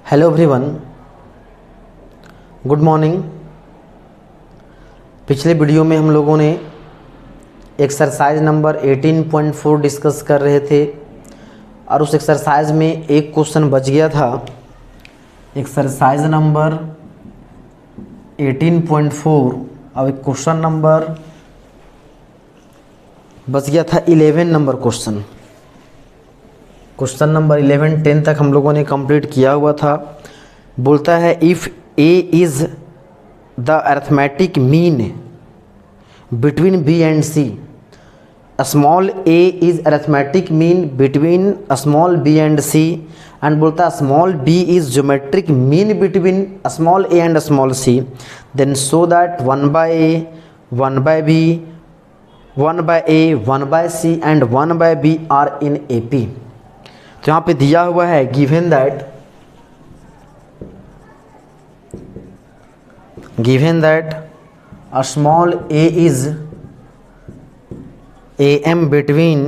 Hello everyone, good morning. पिछले video में हम लोगों ने एक्सरसाइज नंबर 18.4 डिस्कस कर रहे थे और उस एक्सरसाइज में एक क्वेश्चन बच गया था। एक्सरसाइज नंबर 18.4 और एक क्वेश्चन नंबर बच गया था 11 नंबर क्वेश्चन। क्वेश्चन नंबर 11 10 तक हम लोगों ने कंप्लीट किया हुआ था। बोलता है if A is the arithmetic mean between B and C, small A is arithmetic mean between small B and C, and बोलता है small B is geometric mean between small A and small C, then so that 1 by a 1 by b 1 by a 1 by c and 1 by b are in A P. तो यहाँ पे दिया हुआ है given that a small a is am between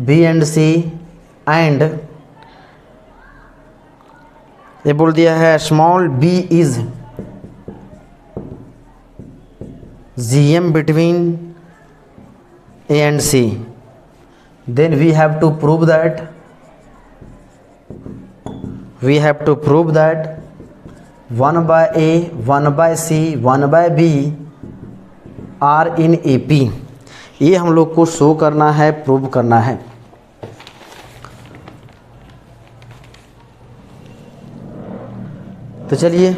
b and c and ये बोल दिया है small b is gm between a and c, then we have to prove that 1 by a 1 by c 1 by b are in A P. ये हम लोग को show करना है, प्रूव करना है। तो चलिए,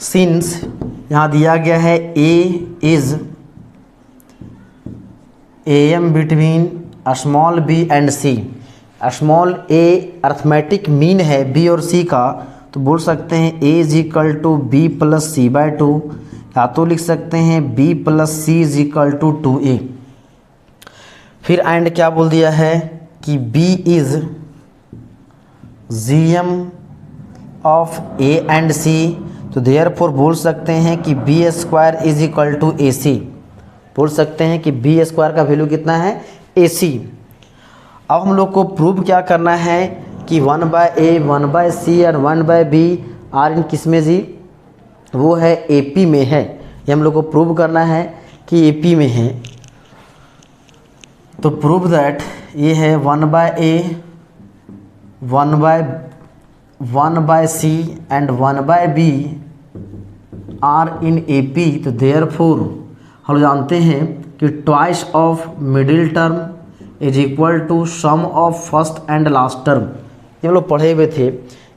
सिंस यहाँ दिया गया है A is am between small b and c, small a arithmetic mean है b और c का, तो बोल सकते हैं a is equal to B plus C by 2, या तो लिख सकते हैं b plus C is equal to 2a। फिर एंड क्या बोल दिया है कि b is gm of a and c, तो देयरफॉर बोल सकते हैं कि B square is equal to A C, बोल सकते हैं कि बी स्क्वायर का वैल्यू कितना है ए सी। अब हम लोग को प्रूव क्या करना है कि 1 by a 1 by c और 1 by b आर इन किस में जी, वो है ए पी में है। ये हम लोग को प्रूव करना है कि ए पी में है। तो प्रूव दैट ये है 1 by a 1 by c and 1 by b are in A P. तो देयरफॉर हम जानते हैं कि twice of middle term is equal to sum of first and last term. ये हम लोग पढ़े हुए थे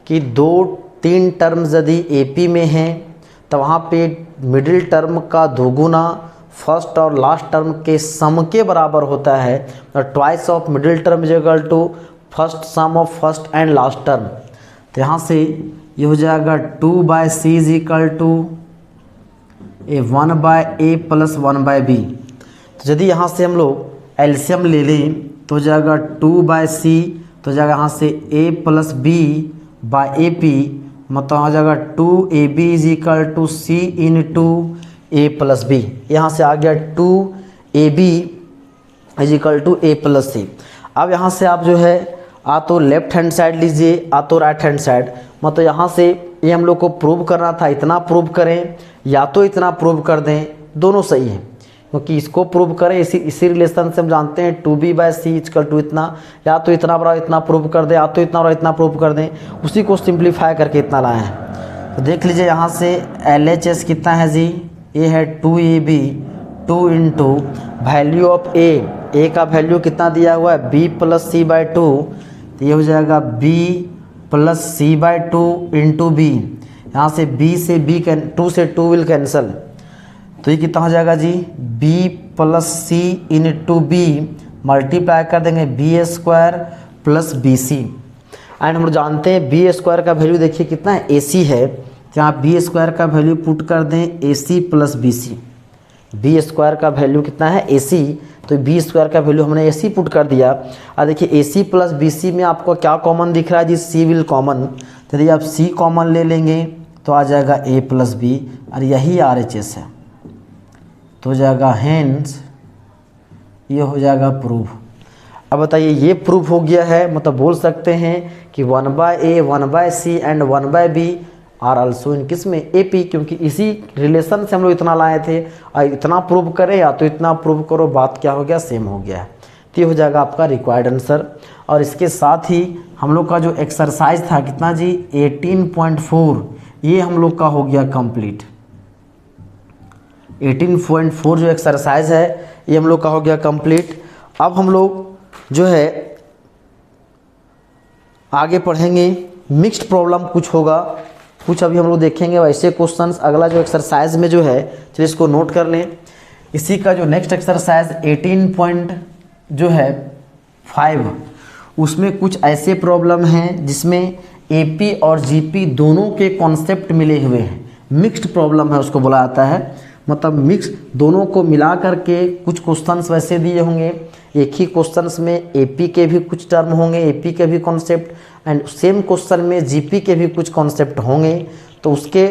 कि 2-3 टर्म्स यदि एपी में हैं तो वहाँ पे मिडिल टर्म का दोगुना फर्स्ट और लास्ट टर्म के सम के बराबर होता है। तो twice of middle term is equal to first sum of first and last term. तो यहाँ से ये हो जाएगा 2 by c is equal to 1 by a plus 1 by b। तो यदि यहाँ से हम लोग एलसीएम ले लें तो हो जाएगा 2 by c, तो हो जाएगा यहाँ से a plus B by A P, मतलब हो जाएगा 2ab is equal to c into A plus B. यहाँ से आ गया 2ab is equal to A plus C. अब यहाँ से आप जो है आ तो लेफ्ट हैंड साइड लीजिए, आ तो राइट हैंड साइड, मतलब यहाँ से ये हम लोग को प्रूव करना था, इतना प्रूव करें या तो इतना प्रूव कर दें, दोनों सही है। क्योंकि इसको प्रूव करें इसी रिलेशन से हम जानते हैं 2b by c equal to इतना, या तो इतना बड़ा इतना प्रूव कर दें, या तो इतना बड़ा इतना प्रूव कर दें, उसी को सिंप्लीफाई करके इतना लाए हैं। तो देख लीजिए यहाँ से LHS कितना है जी, ये है 2ab 2 into value of a का वैल्यू कितना दिया हुआ है b प्लस सी बाई 2, तो ये हो जाएगा b plus C by 2 into B. यहाँ से b से b 2 से 2 विल कैंसल, तो ये कितना हो जाएगा जी b plus C into B, multiply कर देंगे B square plus B C. And हम लोग जानते हैं बी स्क्वायर का वैल्यू देखिए कितना है ए सी है, तो यहाँ बी स्क्वायर का वैल्यू पुट कर दें A C plus B C. B square का वैल्यू कितना है ए सी, तो बी स्क्वायर का वैल्यू हमने ए सी पुट कर दिया। और देखिए ए सी प्लस बी सी में आपको क्या कॉमन दिख रहा है जी, सी विल कॉमन। तो यदि आप सी कॉमन ले लेंगे तो आ जाएगा ए प्लस बी, और यही आर एच एस है, तो हो जाएगा हेंस ये हो जाएगा प्रूफ। अब बताइए ये प्रूफ हो गया है, मतलब बोल सकते हैं कि 1/a 1/c and 1/b are also in किस में AP, क्योंकि इसी रिलेशन से हम लोग इतना लाए थे और इतना प्रूव करें या तो इतना प्रूव करो, बात क्या हो गया, सेम हो गया है। तो ये हो जाएगा आपका रिक्वायर्ड आंसर। और इसके साथ ही हम लोग का जो एक्सरसाइज था कितना जी 18.4, ये हम लोग का हो गया कंप्लीट। 18.4 जो एक्सरसाइज है ये हम लोग का हो गया कंप्लीट। अब हम लोग जो है आगे पढ़ेंगे, मिक्स्ड प्रॉब्लम कुछ होगा, कुछ अभी हम लोग देखेंगे वैसे क्वेश्चंस। अगला जो एक्सरसाइज में जो है, चलिए इसको नोट कर लें। इसी का जो नेक्स्ट एक्सरसाइज 18.5, उसमें कुछ ऐसे प्रॉब्लम हैं जिसमें AP और GP दोनों के कॉन्सेप्ट मिले हुए हैं। मिक्स्ड प्रॉब्लम है उसको बोला जाता है, मतलब मिक्स दोनों को मिला करके कुछ क्वेश्चंस वैसे दिए होंगे। एक ही क्वेश्चंस में AP के भी कुछ टर्म होंगे, AP के भी कॉन्सेप्ट, एंड सेम क्वेश्चन में GP के भी कुछ कॉन्सेप्ट होंगे। तो उसके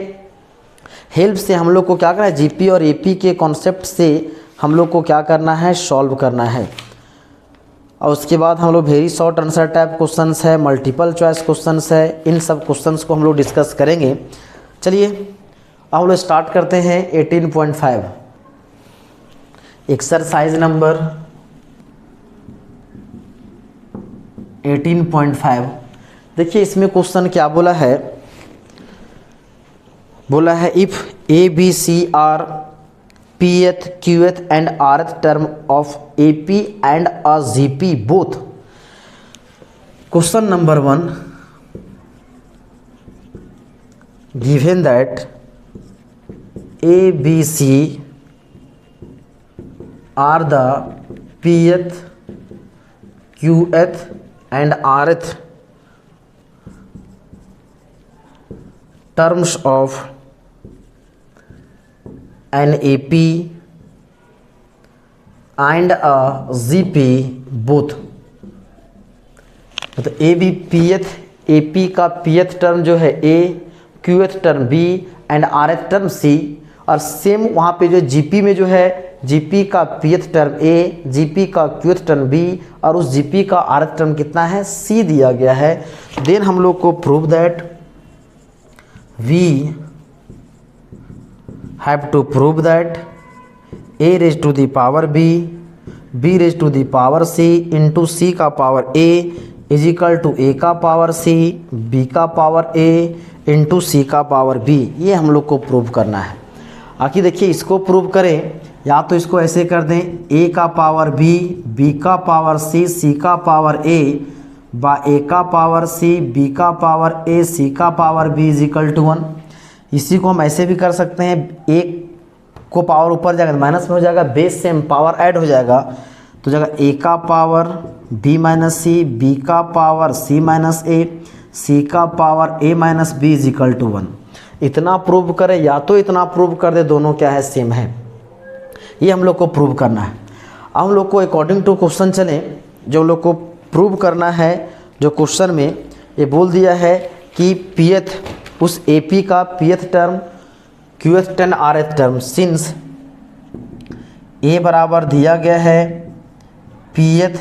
हेल्प से हम लोग को क्या करना है, GP और AP के कॉन्सेप्ट से हम लोग को क्या करना है, सॉल्व करना है। और उसके बाद हम लोग very short answer type questions है, मल्टीपल चॉइस क्वेश्चंस है, इन सब क्वेश्चंस को हम लोग डिस्कस करेंगे। चलिए अब हम लोग स्टार्ट करते हैं 18.5 एक्सरसाइज नंबर 18.5। देखिए इसमें क्वेश्चन क्या बोला है, बोला है if ABC are Pth Qth and Rth term of AP and a GP both. Question number 1, given that ABC are the Pth, Qth and Rth terms of an AP and a GP both। मतलब AP का Pth term जो है A, Qth term B and Rth term C, और same वहाँ पे जो GP में जो है GP का Pth टर्म A, GP का Qth टर्म B और उस GP का Rth टर्म कितना है, C दिया गया है। देन हम लोग को prove that we have to prove that A raise to the power B, B raise to the power C into C का power A is equal to A का पावर C, B का power A into C का power B। ये हम लोग को prove करना है। आखिर देखिए इसको प्रूव करें, या तो इसको ऐसे कर दें A का पावर B, B का पावर C, C का पावर A बा A का पावर C, B का पावर A, C का power B is equal to 1। इसी को हम ऐसे भी कर सकते हैं, एक को पावर ऊपर जाएगा माइनस में हो जाएगा, बेस से पावर ऐड हो जाएगा तो जाएगा A का power B minus C, B का power C minus A, C का power A minus B is equal to 1। इतना प्रूव करें या तो इतना प्रूव कर दे, दोनों क्या है, सेम है। ये हम लोग को प्रूव करना है। अब हम लोग को अकॉर्डिंग टू क्वेश्चन चलें, जो हम लोग को प्रूव करना है। जो क्वेश्चन में ये बोल दिया है कि Pth उस AP का Pth term, Qth term, Rth term, since A बराबर दिया गया है Pth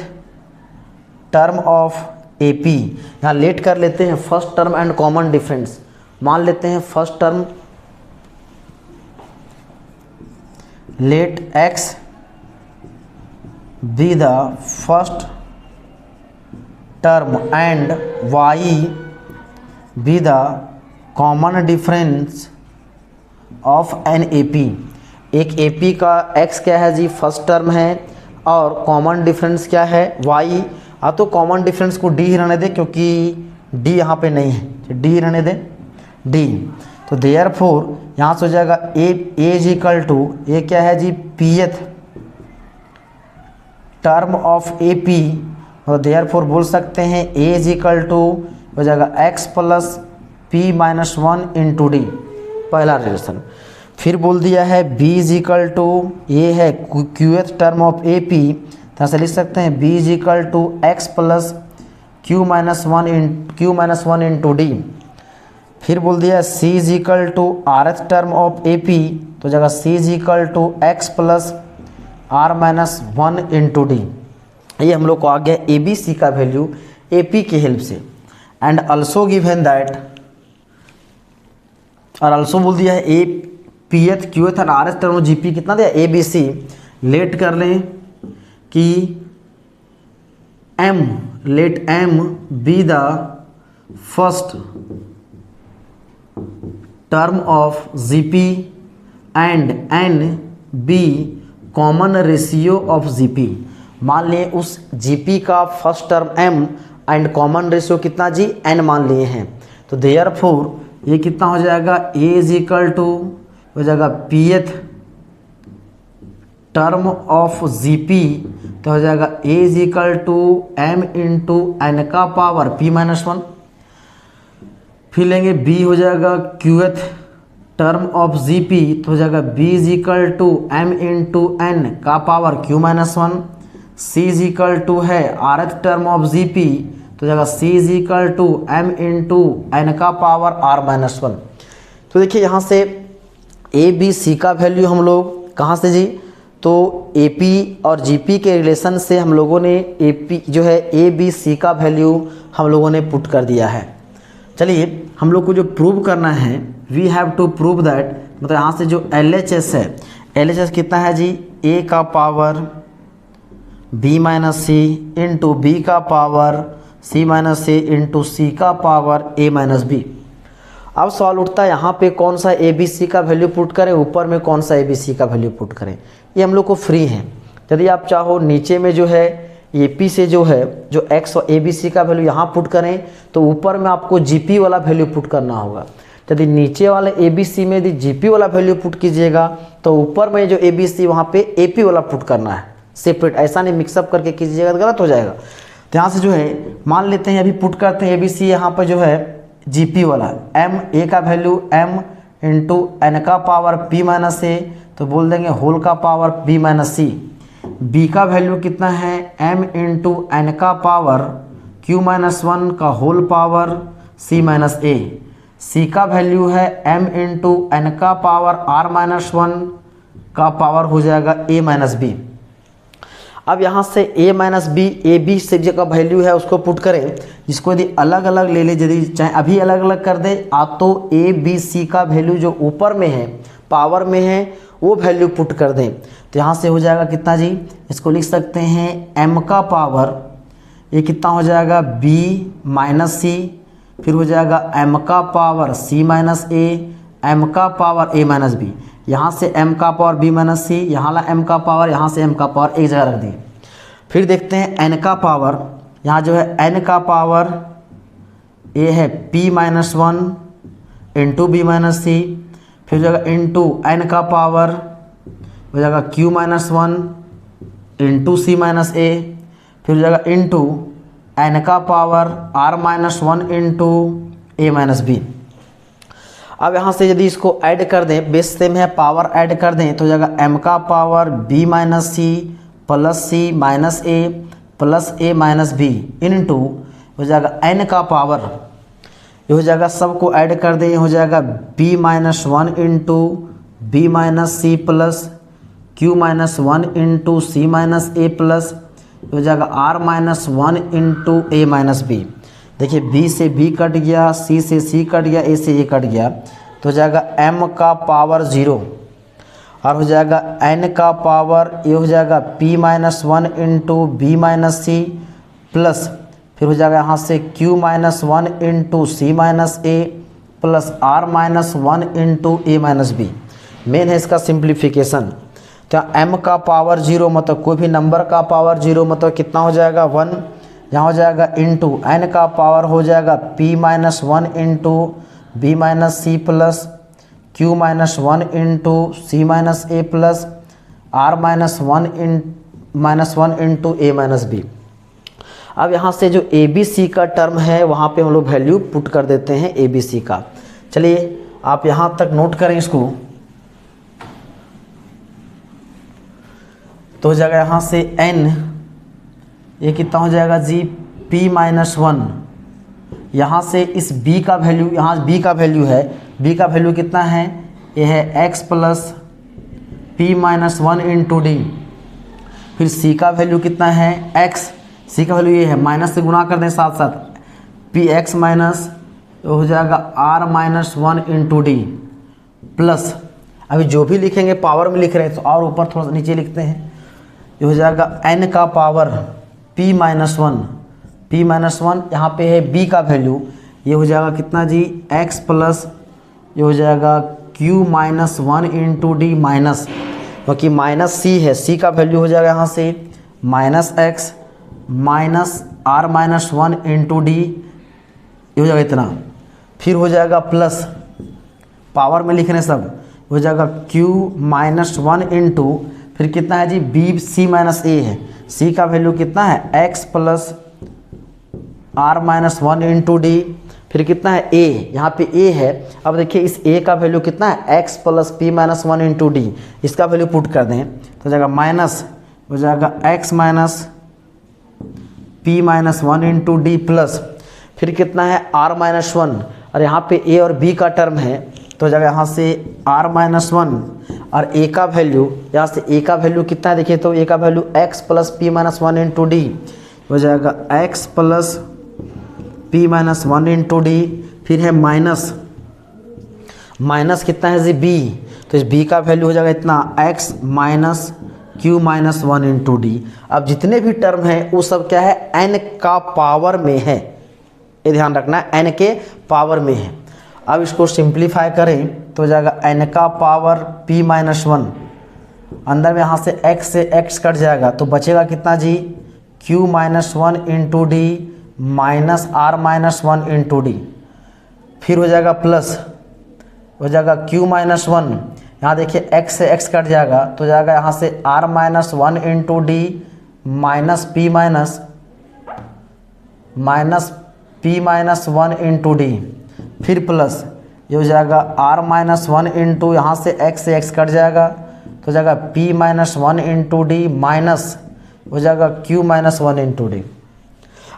टर्म ऑफ AP। यहाँ लेट कर लेते हैं first term and common difference. मान लेते हैं first term, let x be the first term and y be the common difference of an AP। एक AP का x क्या है जी, फर्स्ट टर्म है, और कॉमन डिफरेंस क्या है, y। हाँ तो कॉमन डिफरेंस को d ही रहने दें क्योंकि d यहाँ पे नहीं है, d ही रहने दें, d। तो देयरफॉर यहाँ से हो जाएगा a इज इक्वल टू, ये क्या है जी, Pth टर्म ऑफ AP। और देयरफॉर बोल सकते हैं a इज इक्वल टू हो जाएगा x plus P minus 1 into D, पहला रिलेशन। फिर बोल दिया है b इज इक्वल टू, ये है Qth टर्म ऑफ AP, तो ऐसे लिख सकते हैं b is equal to x plus Q minus 1 into D. फिर बोल दिया c is equal to Rth term of AP, तो जगह c is equal to x plus R minus 1 into D. ये हम लोग को आ गया ए बी सी का वैल्यू ए पी की हेल्प से। एंड ऑल्सो गिवन दैट, और ऑल्सो बोल दिया है ए पी एथ क्यू एथ और R S term G P कितना दिया ए बी सी। लेट कर लें कि M, let M be the first term of G P and N be common ratio of G P. मान लें उस जी पी का first term M and common ratio कितना जी एन मान लिए हैं। तो देयरफॉर ये कितना हो जाएगा ए इज इक्वल टू हो जाएगा पी एथ टर्म ऑफ जी पी, तो हो जाएगा A is equal to M into N का पावर पी माइनस वन। फिर लेंगे बी हो जाएगा क्यू एथ टर्म ऑफ जी पी, तो हो जाएगा B is equal to M into N का power Q minus one. C is equal to है R th term of G P, तो हो जाएगा C is equal to M into N का power R minus one. तो देखिए यहाँ से ए बी सी का वैल्यू हम लोग कहाँ से जी, तो ए पी और जी पी के रिलेशन से हम लोगों ने ए पी जो है ए बी सी का वैल्यू हम लोगों ने पुट कर दिया है। चलिए हम लोग को जो प्रूव करना है, we have to prove that, मतलब यहाँ से जो एल एच एस है, एल एच एस कितना है जी ए का power B minus C into B का power C minus C into C का पावर ए माइनस बी। अब सवाल उठता है यहाँ पे कौन सा ए बी सी का वैल्यू पुट करें, ऊपर में कौन सा ए बी सी का वैल्यू पुट करें। ये हम लोग को फ्री है। यदि आप चाहो नीचे में जो है ए पी से जो है जो एक्स और ए बी सी का वैल्यू यहाँ पुट करें, तो ऊपर में आपको जी पी वाला वैल्यू पुट करना होगा। यदि नीचे वाले ए बी सी में यदि जी पी वाला वैल्यू पुट कीजिएगा, तो ऊपर में जो ए बी सी वहाँ पे ए पी वाला पुट करना है सेपरेट, ऐसा नहीं मिक्सअप करके कीजिएगा तो गलत हो जाएगा। तो यहाँ से जो है मान लेते हैं, अभी पुट करते हैं ए बी सी यहाँ पर जो है जी पी वाला एम, ए का वैल्यू एम इंटू एन का पावर पी माइनस ए, तो बोल देंगे होल का power B minus C. B का वैल्यू कितना है एम इंटू एन का पावर क्यू माइनस वन का whole power C minus A. C का वैल्यू है एम इंटू एन का पावर आर माइनस वन का पावर हो जाएगा ए माइनस बी। अब यहाँ से a minus B, A B से जो वैल्यू है उसको पुट करें, जिसको यदि अलग अलग ले ले, यदि चाहे अभी अलग अलग कर दे आप, तो ए बी सी का वैल्यू जो ऊपर में है पावर में है वो वैल्यू पुट कर दें। तो यहाँ से हो जाएगा कितना जी, इसको लिख सकते हैं m का पावर ये कितना हो जाएगा b माइनस सी, फिर हो जाएगा m का power c minus a, m का पावर a माइनस b। यहाँ से m का पावर b माइनस सी, यहाँ ला m का पावर, यहाँ से m का पावर एक जगह रख दिए। फिर देखते हैं n का पावर, यहाँ जो है n का पावर a है p minus one into B minus C, फिर हो जाएगा इंटू n का पावर हो जाएगा q minus one into C minus A, फिर हो जाएगा इंटू n का power r minus one into A minus B. अब यहाँ से यदि इसको ऐड कर दें, बेस सेम है, पावर ऐड कर दें, तो हो जाएगा m का power b minus C plus C minus A plus A minus B into हो जाएगा n का पावर, ये हो जाएगा सबको ऐड कर दें, हो जाएगा b minus one into B minus C plus q minus one into C minus A plus हो जाएगा r minus one into A minus B. देखिए b से b कट गया, c से c कट गया, a से a कट गया, तो हो जाएगा m का पावर 0 और हो जाएगा n का पावर ये हो जाएगा p minus one into B minus C plus फिर हो जाएगा यहाँ से q minus one into C minus A plus r minus one into A minus B. Main है इसका सिंप्लीफिकेशन। तो m का पावर 0 मतलब कोई भी नंबर का पावर 0 मतलब कितना हो जाएगा 1, यहाँ हो जाएगा इंटू n का पावर हो जाएगा p minus one into B minus C plus q minus one into C minus A plus r minus one into A minus B. अब यहाँ से जो ए बी सी का टर्म है वहाँ पे हम लोग वैल्यू पुट कर देते हैं ए बी सी का। चलिए आप यहाँ तक नोट करें इसको, तो हो जाएगा यहाँ से n ये कितना हो जाएगा जी p माइनस वन, यहाँ से इस b का वैल्यू, यहाँ b का वैल्यू है, b का वैल्यू कितना है ये है x plus p minus one into D. फिर सी का वैल्यू कितना है एक्स, सी का वैल्यू ये है, माइनस से गुना कर दें साथ साथ, पी एक्स माइनस हो जाएगा R minus one into D plus, अभी जो भी लिखेंगे पावर में लिख रहे हैं तो और ऊपर थोड़ा सा नीचे लिखते हैं, ये हो जाएगा n का power p minus one, P minus one, यहाँ पे है b का वैल्यू, ये हो जाएगा कितना जी x प्लस ये हो जाएगा q minus one into d minus, क्योंकि माइनस c है, c का वैल्यू हो जाएगा यहाँ से minus x minus r minus one into D, ये हो जाएगा इतना, फिर हो जाएगा प्लस पावर में लिख रहे हैं सब, हो जाएगा q माइनस वन इंटू फिर कितना है जी b c माइनस ए है, c का वैल्यू कितना है x plus r minus one into D, फिर कितना है a, यहाँ पे a है, अब देखिए इस a का वैल्यू कितना है x plus p minus one into D, इसका वैल्यू पुट कर दें तो हो जाएगा माइनस हो जाएगा x minus p minus one into D plus, फिर कितना है r माइनस वन, और यहाँ पे a और b का टर्म है तो हो जाएगा यहाँ से r माइनस वन और a का वैल्यू, यहाँ से a का वैल्यू कितना है देखिए तो a का value x plus p minus one into D, हो जाएगा x plus p minus one into D, फिर है माइनस, माइनस कितना है जी b, तो इस b का वैल्यू हो जाएगा इतना x minus q minus one into d. अब जितने भी टर्म हैं वो सब क्या है n का पावर में है, ये ध्यान रखना है n के पावर में है। अब इसको सिंप्लीफाई करें तो हो जाएगा n का पावर p माइनस वन, अंदर में यहाँ से x से x कट जाएगा तो बचेगा कितना जी q minus one into d minus r minus one into D, फिर हो जाएगा प्लस हो जाएगा q माइनस वन, यहाँ देखिए x से x कट जाएगा तो जाएगा यहाँ से r minus one into d minus p minus one into D, फिर प्लस ये हो जाएगा r माइनस वन इंटू यहाँ से x कट जाएगा तो हो जाएगा p minus one into d minus हो जाएगा q minus one into d.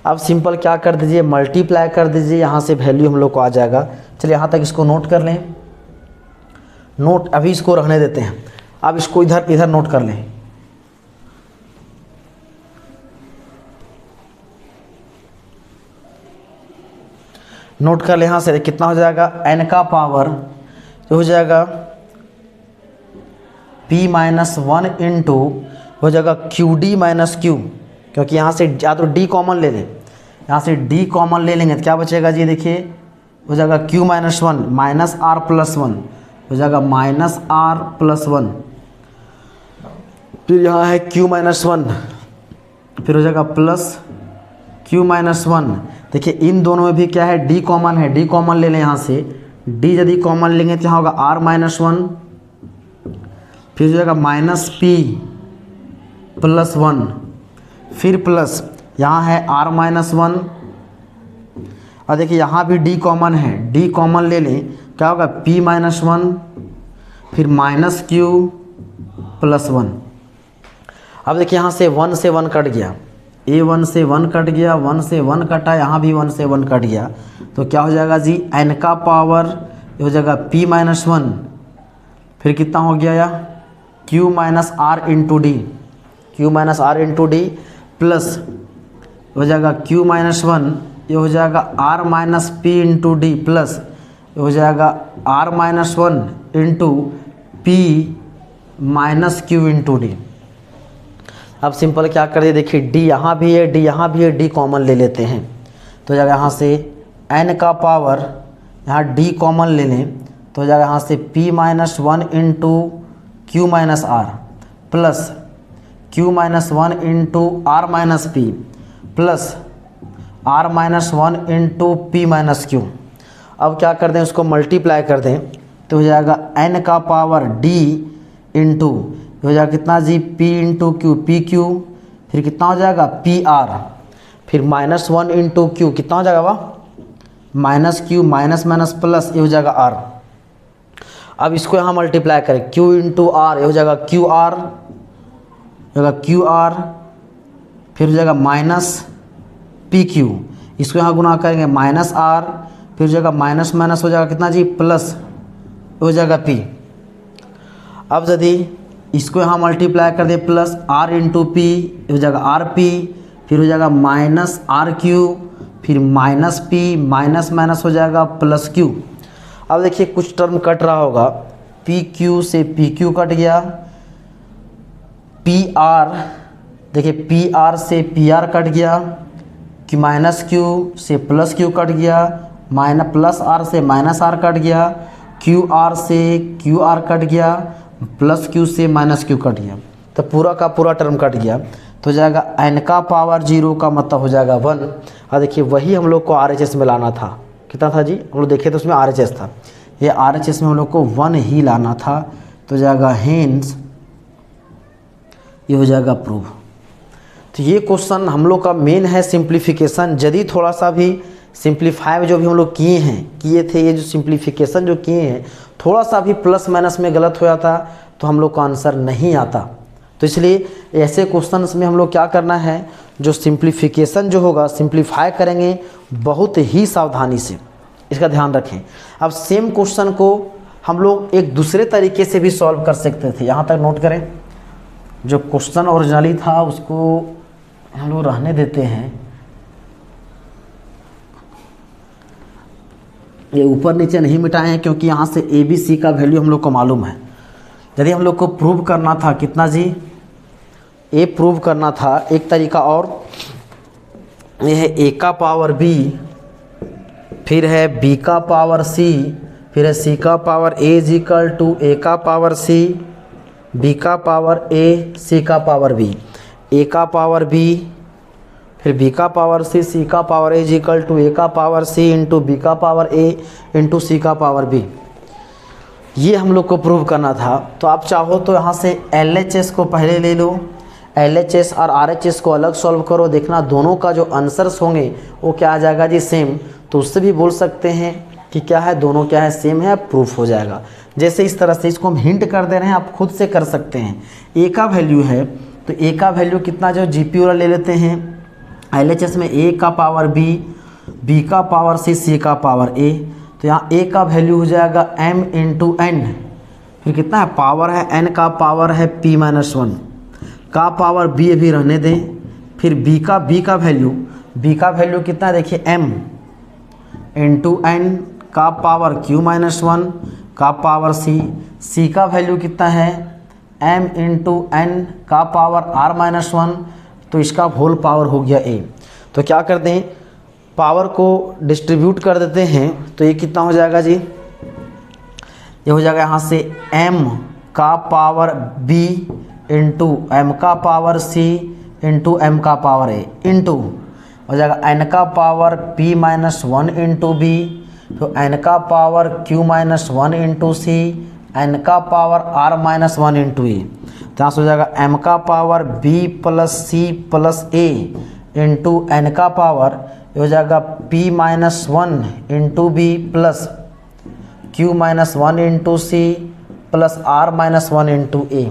अब सिंपल क्या कर दीजिए मल्टीप्लाई कर दीजिए, यहाँ से वैल्यू हम लोग को आ जाएगा। चलिए यहाँ तक इसको नोट कर लें, नोट अभी इसको रहने देते हैं, अब इसको इधर इधर नोट कर लें। नोट कर ले, यहाँ से कितना हो जाएगा n का पावर जो हो जाएगा p माइनस वन इंटू हो जाएगा क्यू डी माइनस क्यू, क्योंकि यहाँ से या तो d कॉमन ले लें, यहाँ से d कॉमन ले लेंगे तो क्या बचेगा जी देखिए हो जाएगा q minus one minus r plus one, हो जाएगा माइनस आर प्लस वन, फिर यहाँ है q माइनस वन, फिर हो जाएगा प्लस q माइनस वन। देखिए इन दोनों में भी क्या है d कॉमन है, d कॉमन ले लें, यहाँ से d यदि कॉमन लेंगे तो यहाँ होगा r माइनस वन, फिर हो जाएगा माइनस p प्लस वन, फिर प्लस यहाँ है r माइनस वन, और देखिए यहाँ भी d कॉमन है, d कॉमन ले लें क्या होगा p माइनस वन, फिर माइनस q प्लस वन। अब देखिए यहाँ से 1 से 1 कट गया, a1 से 1 कट गया, 1 से 1 कटा, यहाँ भी 1 से 1 कट गया, तो क्या हो जाएगा जी n का पावर हो जाएगा p माइनस वन, फिर कितना हो गया या q minus r into d, q minus r into D plus हो जाएगा q माइनस वन, ये हो जाएगा r minus p into D plus हो जाएगा r minus one into p minus q into d. अब सिंपल क्या करिए देखिए d यहाँ भी है, d यहाँ भी है, d कॉमन ले लेते हैं तो हो जाएगा यहाँ से n का पावर यहाँ d कॉमन ले लें तो हो जाएगा यहाँ से p minus one into q minus r plus q minus one into r minus p plus r minus one into p minus q. अब क्या कर दें उसको मल्टीप्लाई कर दें तो हो जाएगा n का पावर d इंटू हो जाएगा कितना जी p into Q, P Q, फिर कितना हो जाएगा पी आर, फिर माइनस वन इंटू क्यू, कितना हो जाएगा वह minus Q minus minus plus, ये हो जाएगा आर। अब इसको यहाँ मल्टीप्लाई करें q इंटू आर, ये हो जाएगा क्यू आर, होगा क्यू आर, फिर हो जाएगा माइनस पी क्यू, इसको यहाँ गुना करेंगे माइनस आर, फिर हो जाएगा माइनस माइनस हो जाएगा कितना जी प्लस हो जाएगा p। अब यदि इसको यहाँ मल्टीप्लाई कर दे प्लस आर इंटू पी, हो जाएगा आर पी, फिर हो जाएगा माइनस आर क्यू, फिर माइनस पी, माइनस माइनस हो जाएगा प्लस क्यू। अब देखिए कुछ टर्म कट रहा होगा, पी क्यू से पी क्यू कट गया, पी आर, देखिए पी आर से पी आर कट गया, कि माइनस क्यू से प्लस क्यू कट गया, माइनस प्लस आर से माइनस आर कट गया, क्यू आर से क्यू आर कट गया, प्लस क्यू से माइनस क्यू कट गया, तो पूरा का पूरा टर्म कट गया। तो हो जाएगा n का पावर 0 का मतलब हो जाएगा 1। और देखिए वही हम लोग को RHS में लाना था, कितना था जी, हम लोग देखे तो उसमें RHS था, ये RHS में हम लोग को 1 ही लाना था। तो जाएगा हेंस, ये हो जाएगा प्रूव। तो ये क्वेश्चन हम लोग का मेन है सिंप्लीफिकेशन। यदि थोड़ा सा भी सिंप्लीफाई जो भी हम लोग किए थे, ये जो सिंप्लीफिकेशन जो किए हैं, थोड़ा सा भी प्लस माइनस में गलत हो जाता तो हम लोग का आंसर नहीं आता। तो इसलिए ऐसे क्वेश्चंस में हम लोग क्या करना है, जो सिंप्लीफिकेशन जो होगा सिंप्लीफाई करेंगे बहुत ही सावधानी से, इसका ध्यान रखें। अब सेम क्वेश्चन को हम लोग एक दूसरे तरीके से भी सॉल्व कर सकते थे, यहाँ तक नोट करें। जो क्वेश्चन ओरिजिनली था उसको हम लोग रहने देते हैं, ये ऊपर नीचे नहीं मिटाए हैं क्योंकि यहाँ से ए बी सी का वैल्यू हम लोग को मालूम है। यदि हम लोग को प्रूव करना था कितना जी, ए प्रूव करना था एक तरीका और, ये है ए का पावर बी, फिर है बी का पावर सी, फिर है सी का power A is equal to A का पावर सी, बी का पावर ए, सी का पावर बी, ए का पावर बी, फिर बी का पावर सी, सी का power A is equal to A का पावर सी इंटू बी का power A into C का पावर बी। ये हम लोग को प्रूव करना था। तो आप चाहो तो यहाँ से LHS को पहले ले लो, LHS और RHS को अलग सॉल्व करो, देखना दोनों का जो आंसर्स होंगे वो क्या आ जाएगा जी, सेम। तो उससे भी बोल सकते हैं कि क्या है, दोनों क्या है, सेम है, प्रूफ हो जाएगा। जैसे इस तरह से इसको हम हिंट कर दे रहे हैं, आप खुद से कर सकते हैं। ए का वैल्यू है तो ए का वैल्यू कितना जो GP वाला ले लेते हैं, LHS में ए का पावर बी, बी का पावर सी, सी का पावर ए। तो यहाँ ए का वैल्यू हो जाएगा m इंटू एन, फिर कितना है, पावर है n का पावर है p माइनस 1 का पावर b अभी रहने दें, फिर b का वैल्यू कितना है, देखिए m इंटू एन का पावर q माइनस 1 का पावर c का वैल्यू कितना है, m इंटू एन का पावर r माइनस 1, तो इसका होल पावर हो गया a। तो क्या करते हैं, पावर को डिस्ट्रीब्यूट कर देते हैं, तो ये कितना हो जाएगा जी, ये हो जाएगा यहाँ से m का पावर b इंटू एम का पावर c इंटू एम का पावर a इंटू हो जाएगा n का power p minus 1 into b, तो n का power q minus 1 into c, n का power r minus 1 into e। तो यहाँ से हो जाएगा m का power b plus c plus a into n का पावर हो जाएगा p minus 1 into b plus q minus 1 into C plus r minus 1 into A.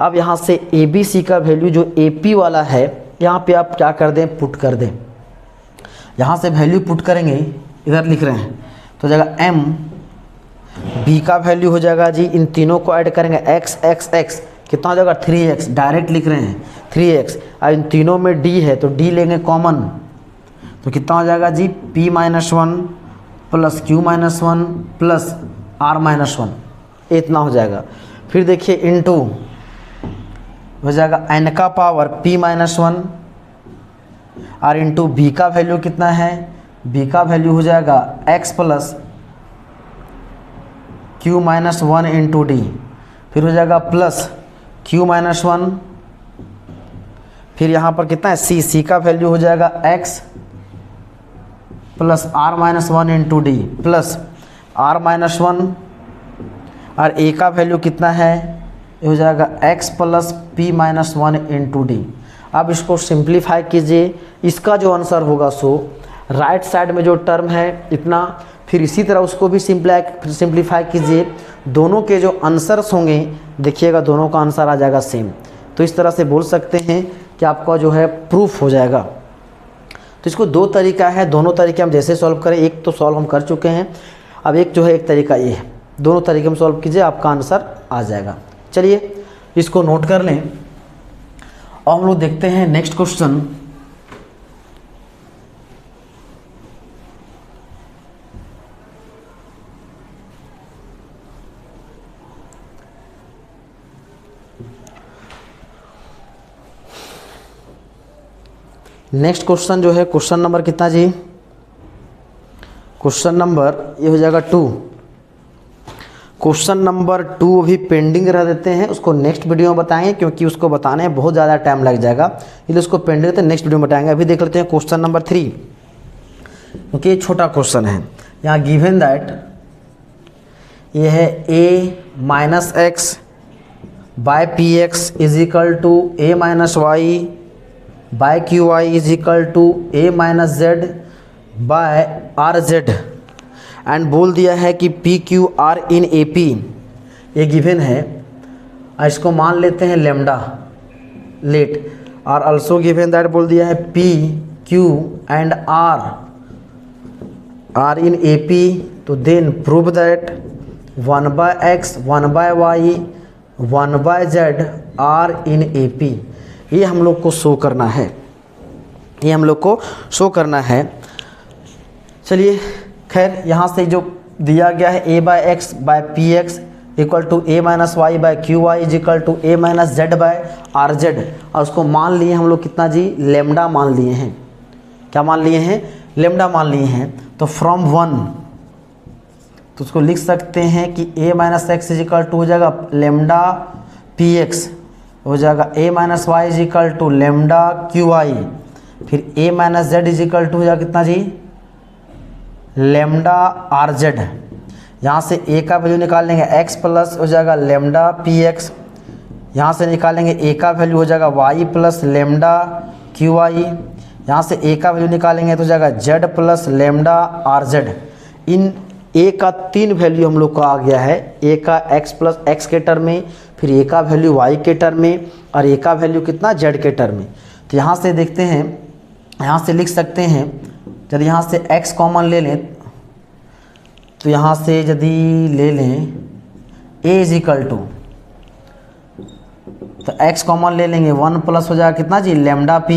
अब यहाँ से ए बी सी का वैल्यू जो ए पी वाला है, यहाँ पे आप क्या कर दें, पुट कर दें। यहाँ से वैल्यू पुट करेंगे, इधर लिख रहे हैं, तो हो जाएगा m, b का वैल्यू हो जाएगा जी, इन तीनों को ऐड करेंगे x x x, कितना हो जाएगा 3x, डायरेक्ट लिख रहे हैं 3x। अब इन तीनों में d है तो d लेंगे कॉमन, तो कितना हो जाएगा जी, p minus 1 plus q minus 1 plus r minus 1, इतना हो जाएगा। फिर देखिए इंटू हो जाएगा n का पावर p माइनस 1 और इंटू b का वैल्यू कितना है, b का वैल्यू हो जाएगा x plus q minus 1 into D, फिर हो जाएगा प्लस q माइनस 1, फिर यहाँ पर कितना है c का वैल्यू हो जाएगा x plus r minus 1 into D plus r minus 1, और a का वैल्यू कितना है, ये हो जाएगा x plus p minus 1 into d. अब इसको सिंप्लीफाई कीजिए, इसका जो आंसर होगा सो राइट साइड में जो टर्म है इतना, फिर इसी तरह उसको भी सिंप्लीफाई कीजिए, दोनों के जो आंसर्स होंगे देखिएगा दोनों का आंसर आ जाएगा सेम। तो इस तरह से बोल सकते हैं कि आपका जो है प्रूफ हो जाएगा। तो इसको दो तरीका है, दोनों तरीके हम जैसे सॉल्व करें, एक तो सॉल्व हम कर चुके हैं, अब एक जो है एक तरीका ये है, दोनों तरीके में सॉल्व कीजिए आपका आंसर आ जाएगा। चलिए इसको नोट कर लें। और हम लोग देखते हैं नेक्स्ट क्वेश्चन। नेक्स्ट क्वेश्चन जो है क्वेश्चन नंबर कितना जी, क्वेश्चन नंबर ये हो जाएगा 2। क्वेश्चन नंबर 2 अभी पेंडिंग रह देते हैं, उसको नेक्स्ट वीडियो में बताएंगे, क्योंकि उसको बताने में बहुत ज़्यादा टाइम लग जाएगा, इसलिए उसको पेंडिंग रहते हैं, नेक्स्ट वीडियो में बताएंगे। अभी देख लेते हैं क्वेश्चन नंबर 3, क्योंकि ये छोटा क्वेश्चन है। यहाँ गिवन दैट ये है a minus X by P X is equal to a minus Y by Q Y is equal to a minus Z by are Z, and बोल दिया है कि P Q R in A P, ये given है। इसको मान लेते हैं लेमडा लेट, और ऑल्सो गिवन दैट बोल दिया है P Q and R in A P, तो then prove that 1 by X 1 bye Y 1 by Z are in A P. ये हम लोग को शो करना है, ये हम लोग को शो करना है। चलिए खैर, यहाँ से जो दिया गया है a by x by P x equal to a minus Y by Q Y is equal to a minus Z by are z, और उसको मान लिए हम लोग कितना जी, लेमडा मान लिए हैं। क्या मान लिए हैं, लेमडा मान लिए हैं। तो फ्रॉम 1 तो उसको लिख सकते हैं कि a minus x is equal to हो जाएगा लेमडा पी एक्स, हो जाएगा a minus y is equal to lambda q y, फिर a minus z is equal to हो जाएगा कितना जी, लेमडा आर जेड। यहाँ से a का वैल्यू निकालेंगे x प्लस हो जाएगा लेमडा पी एक्स, यहाँ से निकालेंगे a का वैल्यू हो जाएगा y plus lambda q y, यहाँ से a का वैल्यू निकालेंगे तो हो जाएगा z plus lambda are Z. In a का 3 वैल्यू हम लोग को आ गया है, a का x प्लस एक्स के टर्म में, फिर a का वैल्यू y के टर्म में, और a का वैल्यू कितना z के टर्म में। तो यहाँ से देखते हैं, यहाँ से लिख सकते हैं, यदि यहाँ से x कॉमन ले लें, तो यहाँ से यदि ले लें a इज इक्वल टू, तो x कॉमन ले लेंगे 1 प्लस हो जाएगा कितना जी, लेमडा p,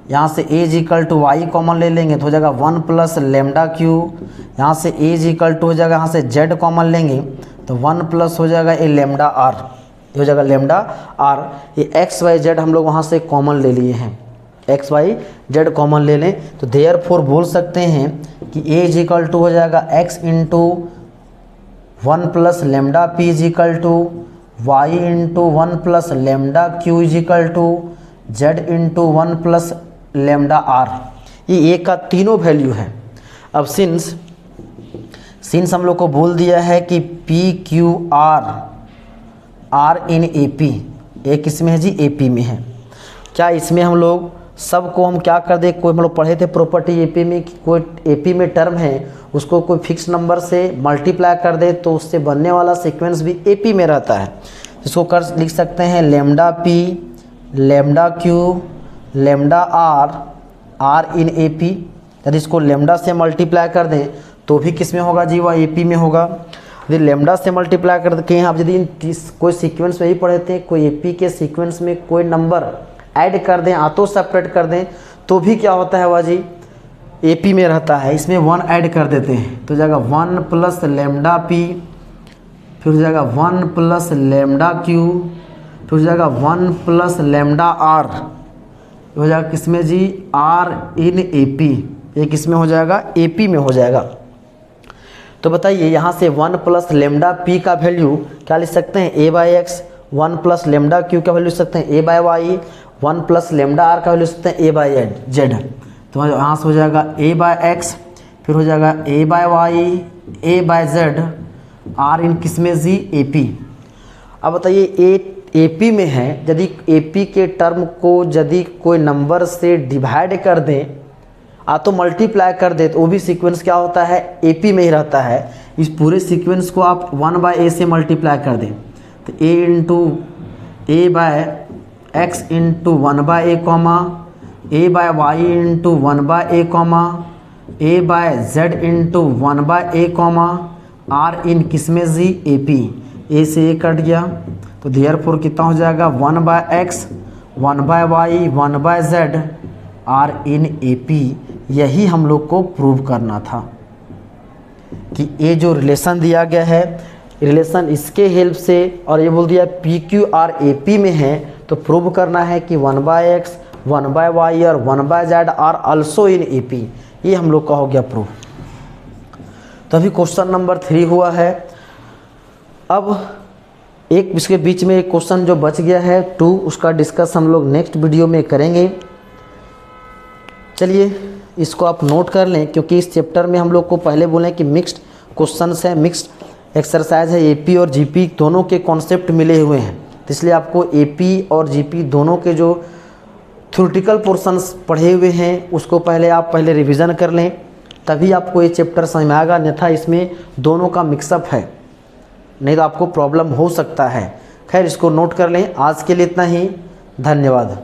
यहाँ से a is equal to y common ले लेंगे तो हो जाएगा 1 प्लस लेमडा क्यू, यहाँ से a इज इक्वल टू हो जाएगा, यहाँ से z कॉमन लेंगे तो 1 प्लस हो जाएगा ए लेमडा आर, ये हो जाएगा लेमडा आर। ये एक्स वाई जेड हम लोग वहाँ से कॉमन ले लिए हैं, एक्स वाई जेड कॉमन ले लें, तो देयरफॉर बोल सकते हैं कि a इज इक्वल टू हो जाएगा x into 1 plus lambda p is equal to y into 1 plus lambda q is equal to z into 1 plus lambda r. ये a का तीनों वैल्यू है। अब सिंस हम लोग को बोल दिया है कि P Q R in A P, A किस में है जी, ए पी में है। क्या इसमें हम लोग सबको हम क्या कर दे, कोई हम लोग पढ़े थे प्रॉपर्टी एपी में कि कोई एपी में टर्म है उसको कोई फिक्स नंबर से मल्टीप्लाई कर दे तो उससे बनने वाला सीक्वेंस भी एपी में रहता है। इसको कर लिख सकते हैं lambda p lambda q lambda r in AP. यदि इसको लेमडा से मल्टीप्लाई कर दें तो भी किस में होगा जी, वह एपी में होगा। यदि लेमडा से मल्टीप्लाई कर के आप यदि कोई सीक्वेंस में ही पढ़े थे, कोई एपी के सीक्वेंस में कोई नंबर ऐड कर दें, आतो सेपरेट कर दें तो भी क्या होता है वह जी, एपी में रहता है। इसमें 1 ऐड कर देते हैं तो जाएगा 1 प्लस लेमडा पी, फिर हो जाएगा 1 प्लस लेमडा क्यू, फिर हो जाएगा 1 प्लस लेमडा आर, हो जाएगा किसमें जी, आर इन एपी। ये किस में हो जाएगा, एपी में हो जाएगा। तो बताइए यहाँ से 1 प्लस लेमडा पी का वैल्यू क्या लिख सकते हैं, A by X, 1 plus lambda Q का वैल्यू लिख सकते हैं A by Y, 1 plus lambda R का वैल्यू लिख सकते हैं ए बाय जेड। तो यहाँ से हो जाएगा ए बाय एक्स, फिर हो जाएगा A by Y, A by Z, are in किस में जी, ए पी। अब बताइए ए पी में है, यदि ए पी के टर्म को यदि कोई नंबर से डिवाइड कर दें तो मल्टीप्लाई कर दे तो वो भी सीक्वेंस क्या होता है, एपी में ही रहता है। इस पूरे सीक्वेंस को आप 1 बाय ए से मल्टीप्लाई कर दें तो A into A by X into 1 by A comma, A by Y into 1 by A comma, A by Z into 1 by A comma, R in किस में जी, ए पी। ए से ए कट गया तो देयरफॉर कितना हो जाएगा 1/x 1/y 1/z are in A P. यही हम लोग को प्रूव करना था कि ये जो रिलेशन दिया गया है, रिलेशन इसके हेल्प से, और ये बोल दिया P Q R A P में है, तो प्रूव करना है कि 1/x 1/y और 1/z are also in A P. ये हम लोग का हो गया प्रूफ। तो अभी क्वेश्चन नंबर 3 हुआ है। अब एक इसके बीच में एक क्वेश्चन जो बच गया है 2, उसका डिस्कस हम लोग नेक्स्ट वीडियो में करेंगे। चलिए इसको आप नोट कर लें, क्योंकि इस चैप्टर में हम लोग को पहले बोलें कि मिक्स्ड क्वेश्चंस है, मिक्स्ड एक्सरसाइज है। एपी और जीपी दोनों के कॉन्सेप्ट मिले हुए हैं, तो इसलिए आपको एपी और जीपी दोनों के जो थ्योरेटिकल पोर्शंस पढ़े हुए हैं उसको पहले आप रिवीजन कर लें, तभी आपको ये चैप्टर समझ में आएगा। अन्यथा इसमें दोनों का मिक्सअप है, नहीं तो आपको प्रॉब्लम हो सकता है। खैर इसको नोट कर लें। आज के लिए इतना ही, धन्यवाद।